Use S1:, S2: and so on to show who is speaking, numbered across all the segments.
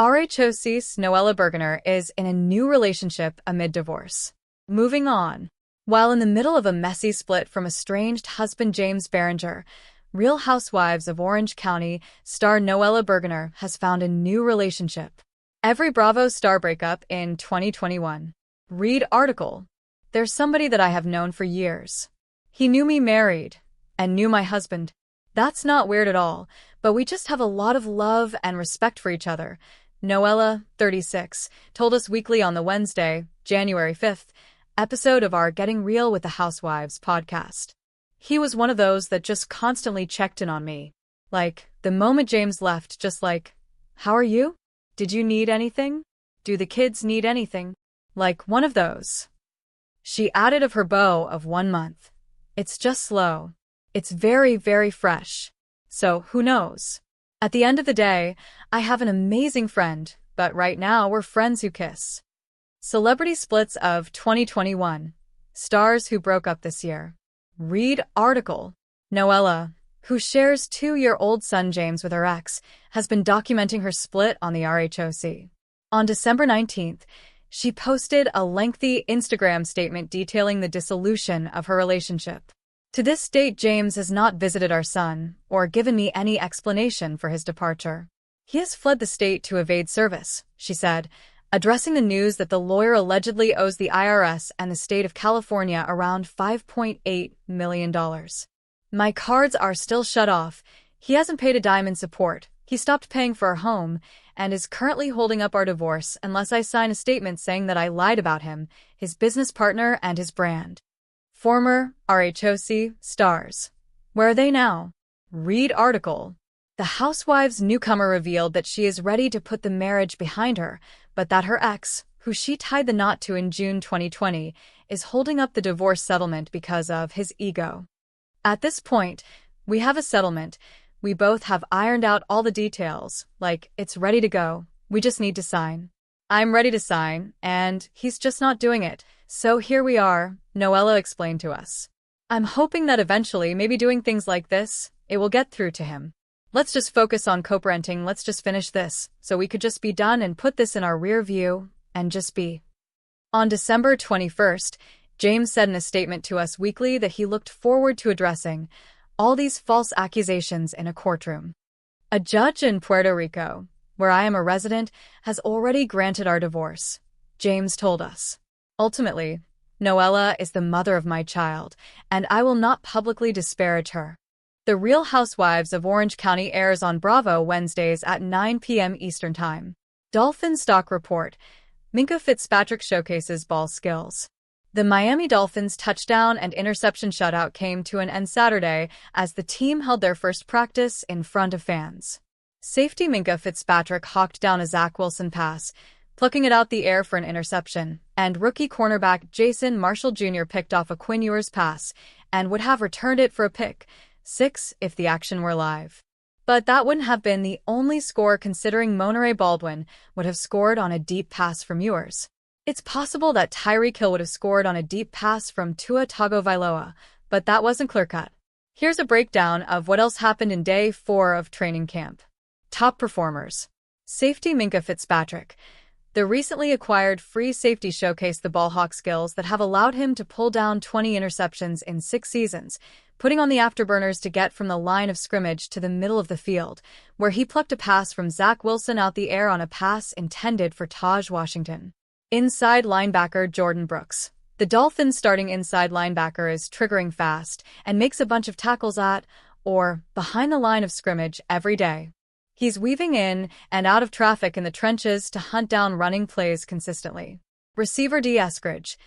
S1: RHOC'S Noella Bergener is in a new relationship amid divorce. Moving on. While in the middle of a messy split from estranged husband James Bergener, Real Housewives of Orange County star Noella Bergener has found a new relationship. Every Bravo star breakup in 2021. Read article. There's somebody that I have known for years. He knew me married and knew my husband. That's not weird at all, but we just have a lot of love and respect for each other. Noella, 36, told Us Weekly on the Wednesday, January 5th, episode of our Getting Real with the Housewives podcast. He was one of those that just constantly checked in on me. Like, the moment James left, just like, how are you? Did you need anything? Do the kids need anything? Like one of those. She added of her bow of 1 month. It's just slow. It's very, very fresh. So, who knows? At the end of the day, I have an amazing friend, but right now we're friends who kiss. Celebrity splits of 2021. Stars who broke up this year. Read article. Noella, who shares 2-year-old son James with her ex, has been documenting her split on the RHOC. On December 19th, she posted a lengthy Instagram statement detailing the dissolution of her relationship. To this date, James has not visited our son or given me any explanation for his departure. He has fled the state to evade service, she said, addressing the news that the lawyer allegedly owes the IRS and the state of California around $5.8 million. My cards are still shut off. He hasn't paid a dime in support. He stopped paying for our home and is currently holding up our divorce unless I sign a statement saying that I lied about him, his business partner, and his brand. Former RHOC stars. Where are they now? Read article. The Housewives newcomer revealed that she is ready to put the marriage behind her, but that her ex, who she tied the knot to in June 2020, is holding up the divorce settlement because of his ego. At this point, we have a settlement. We both have ironed out all the details, like, it's ready to go. We just need to sign. I'm ready to sign, and he's just not doing it. So here we are, Noella explained to us. I'm hoping that eventually, maybe doing things like this, it will get through to him. Let's just focus on co-parenting, let's just finish this, so we could just be done and put this in our rear view, and just be. On December 21st, James said in a statement to Us Weekly that he looked forward to addressing all these false accusations in a courtroom. A judge in Puerto Rico, where I am a resident, has already granted our divorce, James told us. Ultimately, Noella is the mother of my child, and I will not publicly disparage her. The Real Housewives of Orange County airs on Bravo Wednesdays at 9 p.m. Eastern Time. Dolphin stock report. Minkah Fitzpatrick showcases ball skills. The Miami Dolphins' touchdown and interception shutout came to an end Saturday as the team held their first practice in front of fans. Safety Minkah Fitzpatrick hawked down a Zach Wilson pass, plucking it out the air for an interception, and rookie cornerback Jason Marshall Jr. picked off a Quinn Ewers pass and would have returned it for a pick six if the action were live. But that wouldn't have been the only score, considering Monterey Baldwin would have scored on a deep pass from Ewers. It's possible that Tyreek Hill would have scored on a deep pass from Tua Tagovailoa, but that wasn't clear-cut. Here's a breakdown of what else happened in Day 4 of training camp. Top performers. Safety Minkah Fitzpatrick. The recently acquired free safety showcased the ball-hawk skills that have allowed him to pull down 20 interceptions in 6 seasons, putting on the afterburners to get from the line of scrimmage to the middle of the field, where he plucked a pass from Zach Wilson out the air on a pass intended for Taj Washington. Inside linebacker Jordan Brooks. The Dolphins' starting inside linebacker is triggering fast and makes a bunch of tackles at, or behind the line of scrimmage every day. He's weaving in and out of traffic in the trenches to hunt down running plays consistently. Receiver D. Eskridge.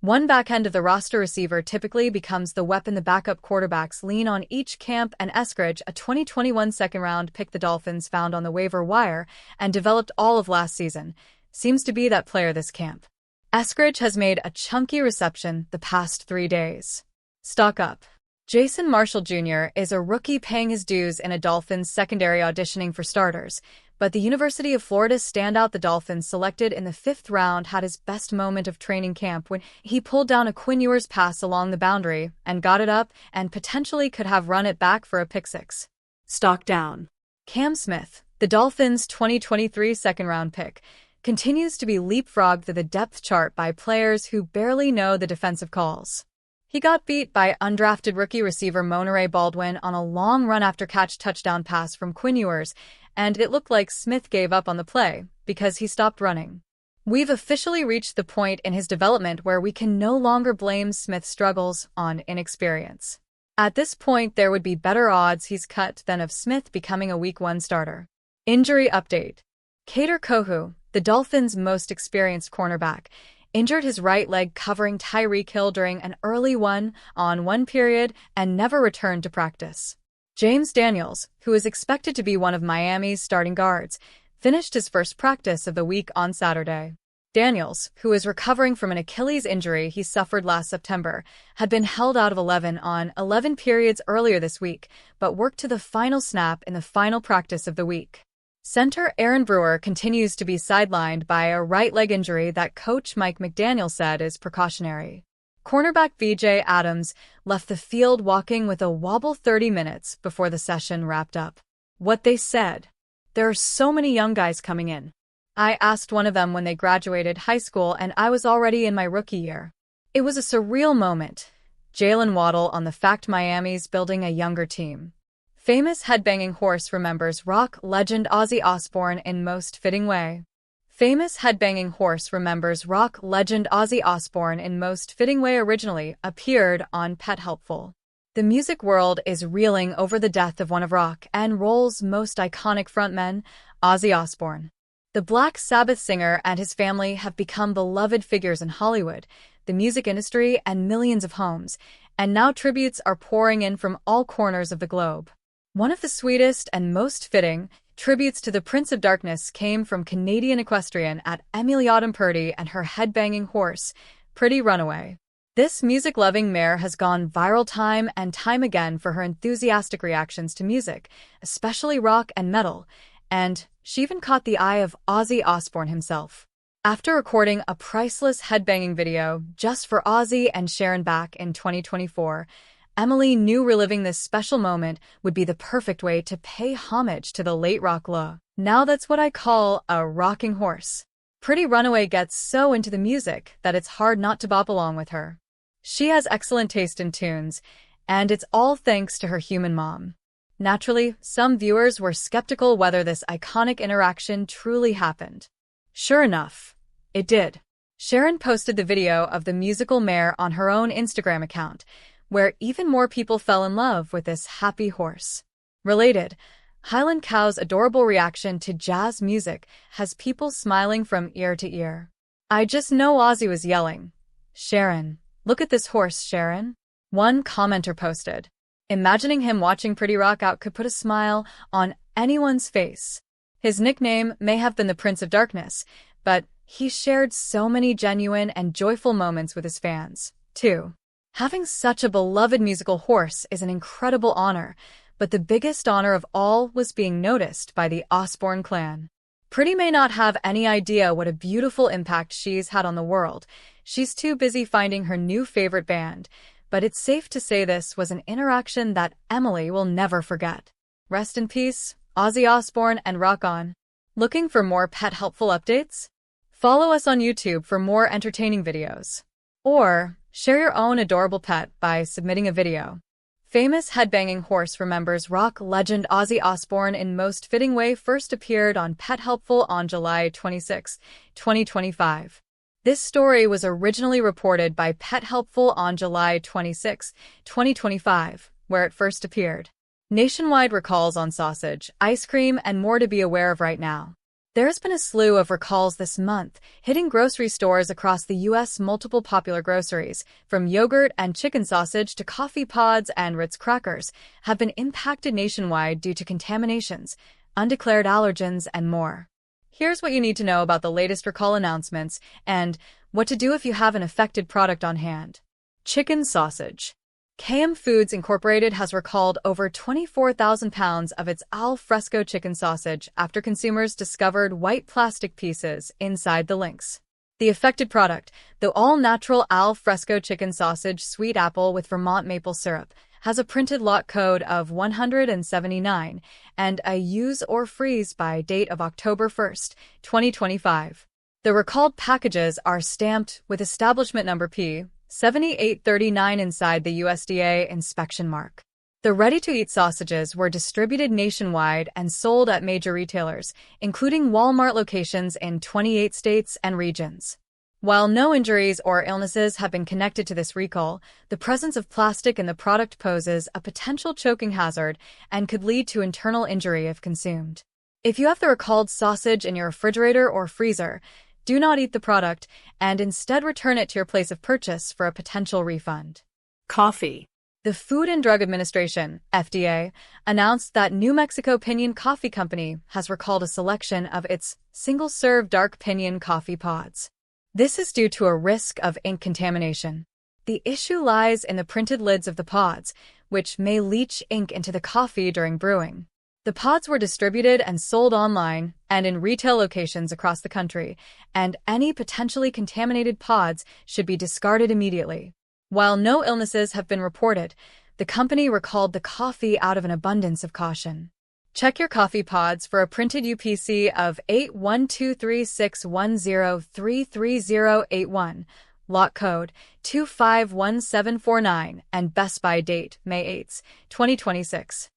S1: One back end of the roster receiver typically becomes the weapon the backup quarterbacks lean on each camp, and Eskridge, a 2021 second-round pick the Dolphins found on the waiver wire and developed all of last season, seems to be that player this camp. Eskridge has made a chunky reception the past 3 days. Stock up. Jason Marshall Jr. is a rookie paying his dues in a Dolphins secondary auditioning for starters, but the University of Florida standout the Dolphins selected in the 5th round had his best moment of training camp when he pulled down a Quinn Ewers pass along the boundary and got it up and potentially could have run it back for a pick six. Stock down. Cam Smith, The Dolphins' 2023 second-round pick continues to be leapfrogged through the depth chart by players who barely know the defensive calls. He got beat by undrafted rookie receiver Monterey Baldwin on a long run-after-catch touchdown pass from Quinn Ewers, and it looked like Smith gave up on the play because he stopped running. We've officially reached the point in his development where we can no longer blame Smith's struggles on inexperience. At this point, there would be better odds he's cut than of Smith becoming a Week 1 starter. Injury update. Kader Kohou, the Dolphins' most experienced cornerback, injured his right leg covering Tyreek Hill during an early 1-on-1 period and never returned to practice. James Daniels, who is expected to be one of Miami's starting guards, finished his first practice of the week on Saturday. Daniels, who is recovering from an Achilles injury he suffered last September, had been held out of 11-on-11 periods earlier this week, but worked to the final snap in the final practice of the week. Center Aaron Brewer continues to be sidelined by a right leg injury that coach Mike McDaniel said is precautionary. Cornerback VJ Adams left the field walking with a wobble 30 minutes before the session wrapped up. What they said: "There are so many young guys coming in. I asked one of them when they graduated high school and I was already in my rookie year. It was a surreal moment." Jalen Waddle on the fact Miami's building a younger team. Famous headbanging horse remembers rock legend Ozzy Osbourne in most fitting way. Famous headbanging horse remembers rock legend Ozzy Osbourne in most fitting way originally appeared on Pet Helpful. The music world is reeling over the death of one of rock and roll's most iconic frontmen, Ozzy Osbourne. The Black Sabbath singer and his family have become beloved figures in Hollywood, the music industry, and millions of homes, and now tributes are pouring in from all corners of the globe. One of the sweetest and most fitting tributes to the Prince of Darkness came from Canadian equestrian at Emily Purdy and her headbanging horse, Pretty Runaway. This music-loving mare has gone viral time and time again for her enthusiastic reactions to music, especially rock and metal, and she even caught the eye of Ozzy Osbourne himself. After recording a priceless headbanging video just for Ozzy and Sharon back in 2024, Emily knew reliving this special moment would be the perfect way to pay homage to the late rock legend. Now that's what I call a rocking horse. Pretty Runaway gets so into the music that it's hard not to bop along with her. She has excellent taste in tunes, and it's all thanks to her human mom. Naturally, some viewers were skeptical whether this iconic interaction truly happened. Sure enough, it did. Sharon posted the video of the musical mare on her own Instagram account, where even more people fell in love with this happy horse. Related, Highland Cow's adorable reaction to jazz music has people smiling from ear to ear. "I just know Ozzy was yelling, 'Sharon, look at this horse, Sharon,'" one commenter posted. Imagining him watching Pretty rock out could put a smile on anyone's face. His nickname may have been the Prince of Darkness, but he shared so many genuine and joyful moments with his fans, too. Having such a beloved musical horse is an incredible honor, but the biggest honor of all was being noticed by the Osbourne clan. Pretty may not have any idea what a beautiful impact she's had on the world. She's too busy finding her new favorite band, but it's safe to say this was an interaction that Emily will never forget. Rest in peace, Ozzy Osbourne, and rock on. Looking for more pet helpful updates? Follow us on YouTube for more entertaining videos. Or share your own adorable pet by submitting a video. Famous headbanging horse remembers rock legend Ozzy Osbourne in most fitting way first appeared on Pet Helpful on July 26, 2025. This story was originally reported by Pet Helpful on July 26, 2025, where it first appeared. Nationwide recalls on sausage, ice cream, and more to be aware of right now. There's been a slew of recalls this month, hitting grocery stores across the U.S. Multiple popular groceries, from yogurt and chicken sausage to coffee pods and Ritz crackers, have been impacted nationwide due to contaminations, undeclared allergens, and more. Here's what you need to know about the latest recall announcements and what to do if you have an affected product on hand. Chicken sausage. KM Foods Incorporated has recalled over 24,000 pounds of its al fresco chicken sausage after consumers discovered white plastic pieces inside the links. The affected product, the all-natural al fresco chicken sausage sweet apple with Vermont maple syrup, has a printed lot code of 179 and a use or freeze by date of October 1st, 2025. The recalled packages are stamped with establishment number P7839 inside the USDA inspection mark. The ready-to-eat sausages were distributed nationwide and sold at major retailers, including Walmart locations in 28 states and regions. While no injuries or illnesses have been connected to this recall, the presence of plastic in the product poses a potential choking hazard and could lead to internal injury if consumed. If you have the recalled sausage in your refrigerator or freezer, do not eat the product and instead return it to your place of purchase for a potential refund.
S2: Coffee.
S1: The Food and Drug Administration, FDA, announced that New Mexico Pinion Coffee Company has recalled a selection of its single-serve dark pinion coffee pods. This is due to a risk of ink contamination. The issue lies in the printed lids of the pods, which may leach ink into the coffee during brewing. The pods were distributed and sold online and in retail locations across the country, and any potentially contaminated pods should be discarded immediately. While no illnesses have been reported, the company recalled the coffee out of an abundance of caution. Check your coffee pods for a printed UPC of 812361033081, lot code 251749, and best by date May 8, 2026.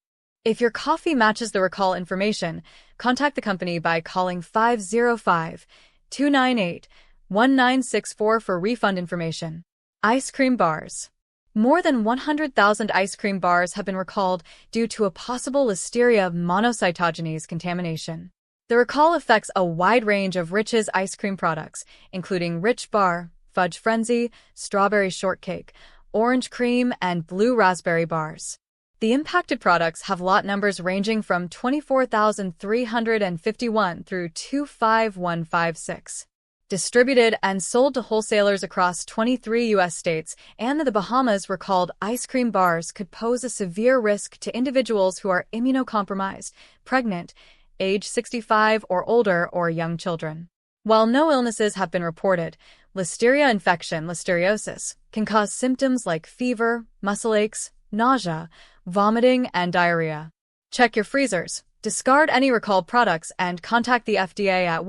S1: If your coffee matches the recall information, contact the company by calling 505-298-1964 for refund information. Ice cream bars. More than 100,000 ice cream bars have been recalled due to a possible Listeria monocytogenes contamination. The recall affects a wide range of Rich's ice cream products, including Rich Bar, Fudge Frenzy, Strawberry Shortcake, Orange Cream, and Blue Raspberry bars. The impacted products have lot numbers ranging from 24,351 through 25156. Distributed and sold to wholesalers across 23 U.S. states and the Bahamas, recalled ice cream bars could pose a severe risk to individuals who are immunocompromised, pregnant, age 65 or older, or young children. While no illnesses have been reported, Listeria infection, listeriosis, can cause symptoms like fever, muscle aches, nausea, vomiting, and diarrhea. Check your freezers, discard any recalled products, and contact the FDA at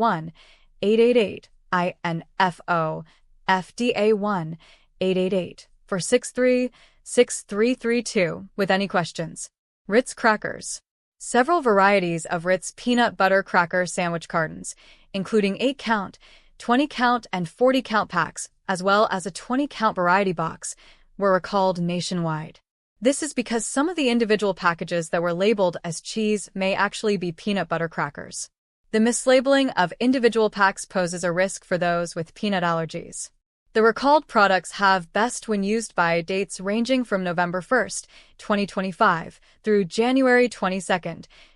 S1: 1-888-INFO, FDA 1-888 for 636332 with any questions. Ritz crackers. Several varieties of Ritz peanut butter cracker sandwich cartons, including 8-count, 20-count, and 40-count packs, as well as a 20-count variety box, were recalled nationwide. This is because some of the individual packages that were labeled as cheese may actually be peanut butter crackers. The mislabeling of individual packs poses a risk for those with peanut allergies. The recalled products have best when used by dates ranging from November 1, 2025 through January 22,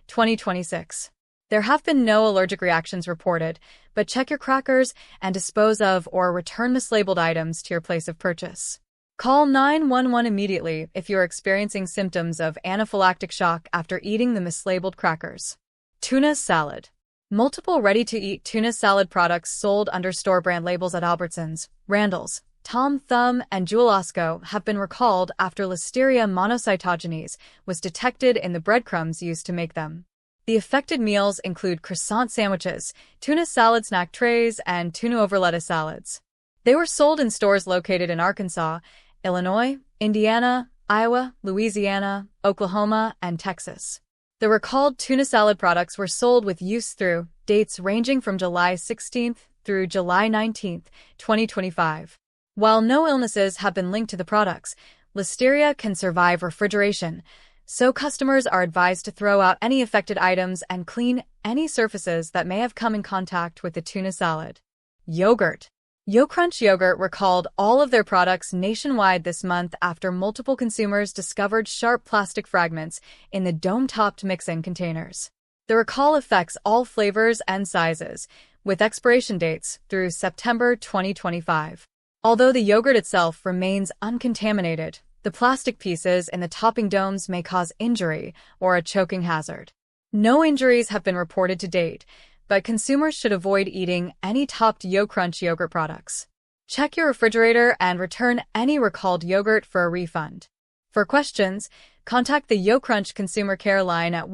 S1: 2026. There have been no allergic reactions reported, but check your crackers and dispose of or return mislabeled items to your place of purchase. Call 911 immediately if you are experiencing symptoms of anaphylactic shock after eating the mislabeled crackers. Tuna salad. Multiple ready-to-eat tuna salad products sold under store brand labels at Albertsons, Randall's, Tom Thumb, and Jewel Osco have been recalled after Listeria monocytogenes was detected in the breadcrumbs used to make them. The affected meals include croissant sandwiches, tuna salad snack trays, and tuna over lettuce salads. They were sold in stores located in Arkansas, Illinois, Indiana, Iowa, Louisiana, Oklahoma, and Texas. The recalled tuna salad products were sold with use through dates ranging from July 16 through July 19, 2025. While no illnesses have been linked to the products, Listeria can survive refrigeration, so customers are advised to throw out any affected items and clean any surfaces that may have come in contact with the tuna salad. Yogurt. YoCrunch Yogurt recalled all of their products nationwide this month after multiple consumers discovered sharp plastic fragments in the dome-topped mix-in containers. The recall affects all flavors and sizes, with expiration dates through September 2025. Although the yogurt itself remains uncontaminated, the plastic pieces in the topping domes may cause injury or a choking hazard. No injuries have been reported to date, but consumers should avoid eating any topped YoCrunch yogurt products. Check your refrigerator and return any recalled yogurt for a refund. For questions, contact the YoCrunch Consumer Care line at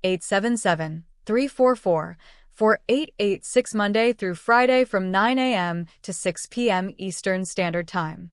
S1: 1-877-344-4886 Monday through Friday from 9 a.m. to 6 p.m. Eastern Standard Time.